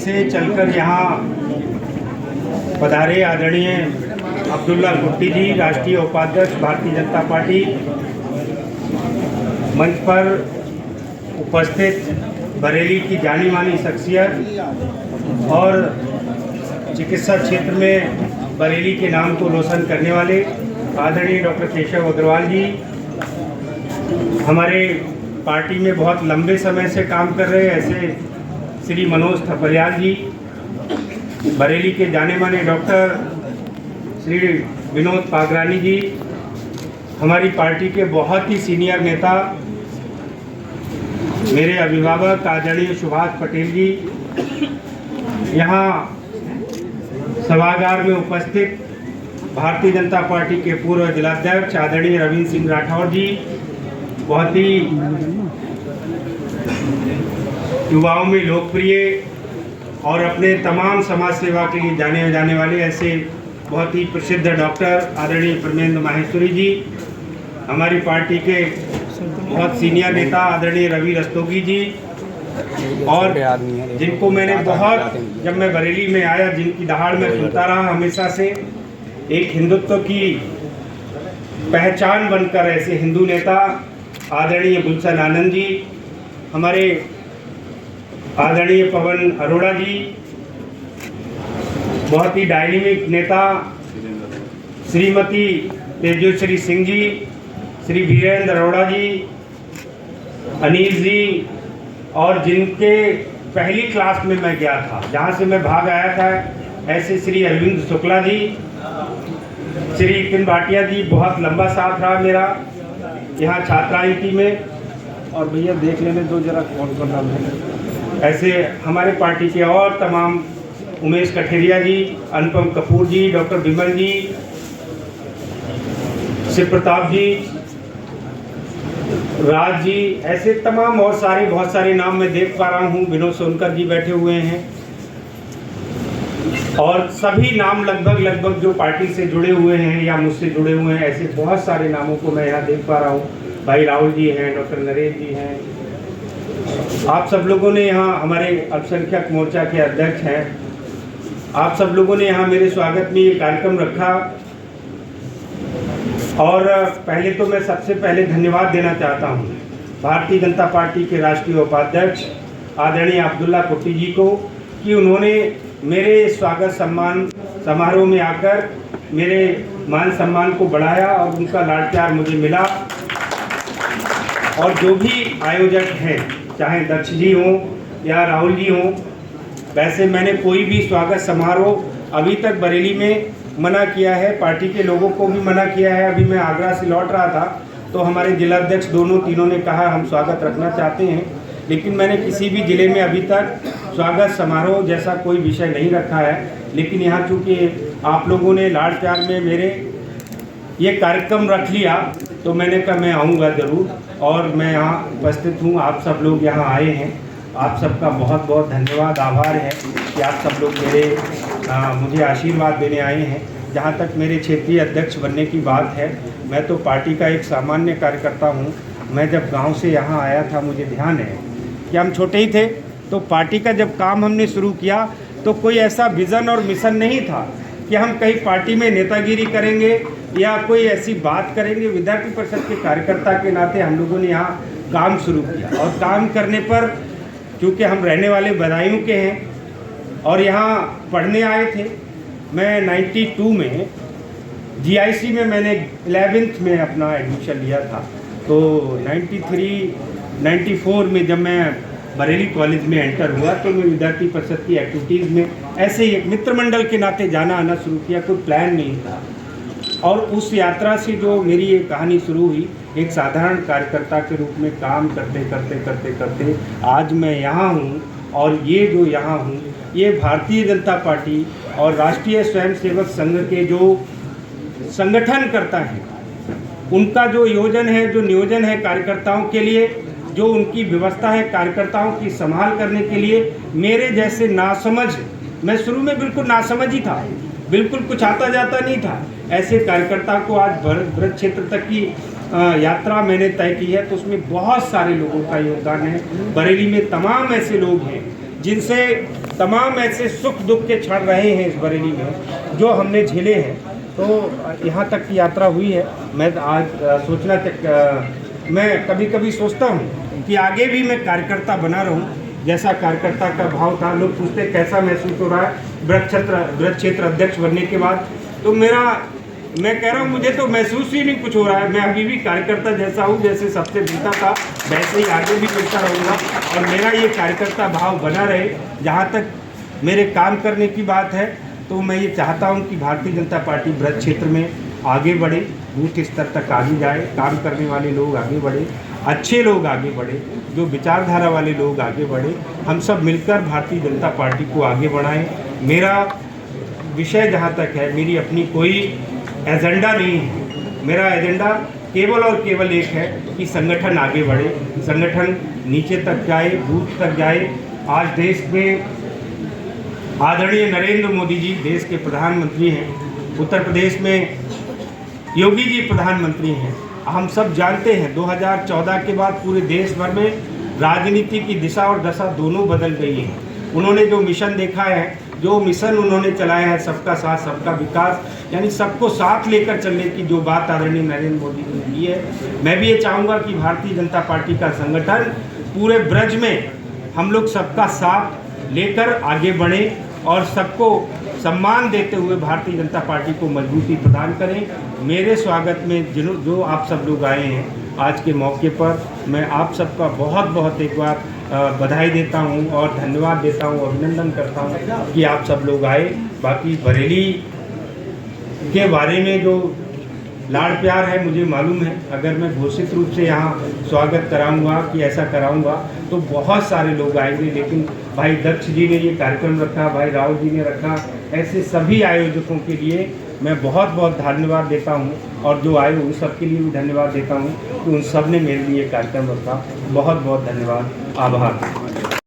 से चलकर यहाँ पधारे आदरणीय अब्दुल्ला कुट्टी जी, राष्ट्रीय उपाध्यक्ष भारतीय जनता पार्टी, मंच पर उपस्थित बरेली की जानी मानी शख्सियत और चिकित्सा क्षेत्र में बरेली के नाम को रोशन करने वाले आदरणीय डॉक्टर केशव अग्रवाल जी, हमारे पार्टी में बहुत लंबे समय से काम कर रहे ऐसे श्री मनोज थपलियाल जी, बरेली के जाने माने डॉक्टर श्री विनोद पागरानी जी, हमारी पार्टी के बहुत ही सीनियर नेता मेरे अभिभावक आदरणीय सुभाष पटेल जी, यहाँ सभागार में उपस्थित भारतीय जनता पार्टी के पूर्व जिलाध्यक्ष आदरणीय रविंद्र सिंह राठौर जी, बहुत ही युवाओं में लोकप्रिय और अपने तमाम समाज सेवा के लिए जाने जाने वाले ऐसे बहुत ही प्रसिद्ध डॉक्टर आदरणीय परमेंद्र माहेश्वरी जी, हमारी पार्टी के बहुत सीनियर नेता आदरणीय रवि रस्तोगी जी, और जिनको मैंने बहुत, जब मैं बरेली में आया, जिनकी दहाड़ में सुनता रहा हमेशा से, एक हिंदुत्व की पहचान बनकर ऐसे हिंदू नेता आदरणीय गुलशन आनंद जी, हमारे आदरणीय पवन अरोड़ा जी, बहुत ही डायनेमिक नेता श्रीमती तेजस्वी सिंह जी, श्री वीरेंद्र अरोड़ा जी, अनील जी, और जिनके पहली क्लास में मैं गया था, जहाँ से मैं भाग आया था, ऐसे श्री अरविंद शुक्ला जी, श्री किन भाटिया जी, बहुत लंबा साथ रहा मेरा यहाँ छात्राइटी में। और भैया देख लेने दो जरा कौन कौन नाम है, ऐसे हमारे पार्टी के और तमाम, उमेश कठेरिया जी, अनुपम कपूर जी, डॉक्टर विमल जी, शिव प्रताप जी, राज जी, ऐसे तमाम और सारे बहुत सारे नाम मैं देख पा रहा हूँ। विनोद सोनकर जी बैठे हुए हैं, और सभी नाम लगभग जो पार्टी से जुड़े हुए हैं या मुझसे जुड़े हुए हैं, ऐसे बहुत सारे नामों को मैं यहाँ देख पा रहा हूँ। भाई राहुल जी हैं, डॉक्टर नरेश जी हैं, आप सब लोगों ने यहाँ, हमारे अल्पसंख्यक मोर्चा के अध्यक्ष हैं, आप सब लोगों ने यहाँ मेरे स्वागत में ये कार्यक्रम रखा। और पहले तो मैं सबसे पहले धन्यवाद देना चाहता हूँ भारतीय जनता पार्टी के राष्ट्रीय उपाध्यक्ष आदरणीय अब्दुल्ला कुट्टी जी को, कि उन्होंने मेरे स्वागत सम्मान समारोह में आकर मेरे मान सम्मान को बढ़ाया और उनका लाड प्यार मुझे मिला। और जो भी आयोजक हैं, चाहे दक्ष जी हों या राहुल जी हों, वैसे मैंने कोई भी स्वागत समारोह अभी तक बरेली में मना किया है, पार्टी के लोगों को भी मना किया है। अभी मैं आगरा से लौट रहा था तो हमारे जिलाध्यक्ष दोनों तीनों ने कहा हम स्वागत रखना चाहते हैं, लेकिन मैंने किसी भी ज़िले में अभी तक स्वागत समारोह जैसा कोई विषय नहीं रखा है। लेकिन यहाँ चूँकि आप लोगों ने लाड प्यार में मेरे ये कार्यक्रम रख लिया, तो मैंने कहा मैं आऊँगा ज़रूर, और मैं यहाँ उपस्थित हूँ। आप सब लोग यहाँ आए हैं, आप सबका बहुत बहुत धन्यवाद, आभार है कि आप सब लोग मुझे आशीर्वाद देने आए हैं। जहाँ तक मेरे क्षेत्रीय अध्यक्ष बनने की बात है, मैं तो पार्टी का एक सामान्य कार्यकर्ता हूँ। मैं जब गांव से यहाँ आया था, मुझे ध्यान है कि हम छोटे ही थे, तो पार्टी का जब काम हमने शुरू किया तो कोई ऐसा विज़न और मिशन नहीं था कि हम कहीं पार्टी में नेतागिरी करेंगे या कोई ऐसी बात करेंगे। विद्यार्थी परिषद के कार्यकर्ता के नाते हम लोगों ने यहाँ काम शुरू किया, और काम करने पर चूँकि हम रहने वाले बदायूं के हैं और यहाँ पढ़ने आए थे, मैं 92 में GIC में मैंने 11th में अपना एडमिशन लिया था। तो 93-94 में जब मैं बरेली कॉलेज में एंटर हुआ तो मैं विद्यार्थी परिषद की एक्टिविटीज़ में ऐसे ही एक मित्र मंडल के नाते जाना आना शुरू किया, कोई प्लान नहीं था। और उस यात्रा से जो मेरी ये कहानी शुरू हुई, एक साधारण कार्यकर्ता के रूप में काम करते आज मैं यहाँ हूँ। और ये जो यहाँ हूँ, ये भारतीय जनता पार्टी और राष्ट्रीय स्वयंसेवक संघ के जो संगठन करता है, उनका जो योजन है, जो नियोजन है कार्यकर्ताओं के लिए, जो उनकी व्यवस्था है कार्यकर्ताओं की संभाल करने के लिए, मेरे जैसे नासमझ, मैं शुरू में बिल्कुल नासमझ ही था, बिल्कुल कुछ आता जाता नहीं था, ऐसे कार्यकर्ता को आज ब्रज क्षेत्र तक की यात्रा मैंने तय की है। तो उसमें बहुत सारे लोगों का योगदान है। बरेली में तमाम ऐसे लोग हैं जिनसे तमाम ऐसे सुख दुख के क्षण रहे हैं इस बरेली में जो हमने झेले हैं, तो यहाँ तक की यात्रा हुई है। मैं आज मैं कभी कभी सोचता हूँ कि आगे भी मैं कार्यकर्ता बना रहूँ, जैसा कार्यकर्ता का भाव था। लोग पूछते कैसा महसूस हो रहा है ब्रज क्षेत्र अध्यक्ष बनने के बाद, तो मैं कह रहा हूँ मुझे तो महसूस ही नहीं कुछ हो रहा है। मैं अभी भी कार्यकर्ता जैसा हूँ, जैसे सबसे बीता था वैसे ही आगे भी करता रहूँगा, और मेरा ये कार्यकर्ता भाव बना रहे। जहाँ तक मेरे काम करने की बात है, तो मैं ये चाहता हूँ कि भारतीय जनता पार्टी ब्रज क्षेत्र में आगे बढ़े, बूथ स्तर तक आगे जाए, काम करने वाले लोग आगे बढ़े, अच्छे लोग आगे बढ़े, जो विचारधारा वाले लोग आगे बढ़े। हम सब मिलकर भारतीय जनता पार्टी को आगे बढ़ाएं। मेरा विषय जहाँ तक है, मेरी अपनी कोई एजेंडा नहीं है। मेरा एजेंडा केवल और केवल एक है कि संगठन आगे बढ़े, संगठन नीचे तक जाए, बूथ तक जाए। आज देश में आदरणीय नरेंद्र मोदी जी देश के प्रधानमंत्री हैं, उत्तर प्रदेश में योगी जी प्रधानमंत्री हैं। हम सब जानते हैं 2014 के बाद पूरे देश भर में राजनीति की दिशा और दशा दोनों बदल गई है। उन्होंने जो मिशन देखा है, जो मिशन उन्होंने चलाया है, सबका साथ सबका विकास, यानी सबको साथ लेकर चलने की जो बात आदरणीय नरेंद्र मोदी ने की है, मैं भी ये चाहूँगा कि भारतीय जनता पार्टी का संगठन पूरे ब्रज में हम लोग सबका साथ लेकर आगे बढ़े और सबको सम्मान देते हुए भारतीय जनता पार्टी को मजबूती प्रदान करें। मेरे स्वागत में जो आप सब लोग आए हैं आज के मौके पर, मैं आप सबका बहुत बहुत एक बार बधाई देता हूं और धन्यवाद देता हूं, अभिनंदन करता हूं कि आप सब लोग आए। बाकी बरेली के बारे में जो लाड़ प्यार है मुझे मालूम है। अगर मैं घोषित रूप से यहाँ स्वागत कराऊंगा कि ऐसा कराऊंगा तो बहुत सारे लोग आएंगे, लेकिन भाई दक्ष जी ने ये कार्यक्रम रखा, भाई राव जी ने रखा, ऐसे सभी आयोजकों के लिए मैं बहुत बहुत धन्यवाद देता हूँ, और जो आए उन सब के लिए भी धन्यवाद देता हूँ कि उन सब ने मेरे लिए कार्यक्रम रखा। बहुत बहुत धन्यवाद, आभार।